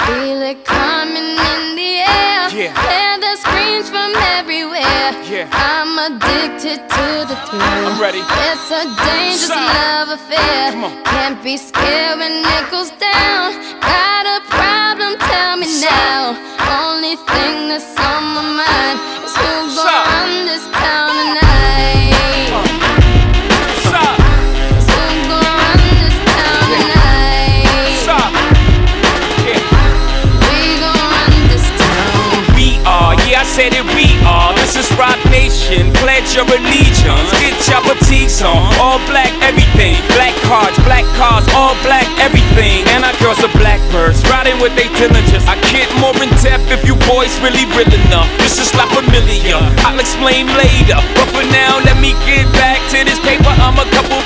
Feel it coming in the air. Yeah. Hear the screams from everywhere. Yeah. I'm addicted to the thrill. I'm ready. It's a dangerous Side. love affair. Come on. Can't be scared when it goes down. Got a problem? Tell me now. Only thing that's on my mind is who's gonna Side. run this town tonight. Side. Who's gonna run this town tonight? Side. Yeah. We gon' run this town. We are, yeah, I said it, we are. This is Rock Nation, pledge your allegiance. Get your boutiques on, all black everything. Black cars, all black everything. And our girls are blackbirds, riding with they diligence. I get more in depth if you boys really real enough. This is La Familia, I'll explain later. But for now, let me get back to this paper. I'm a couple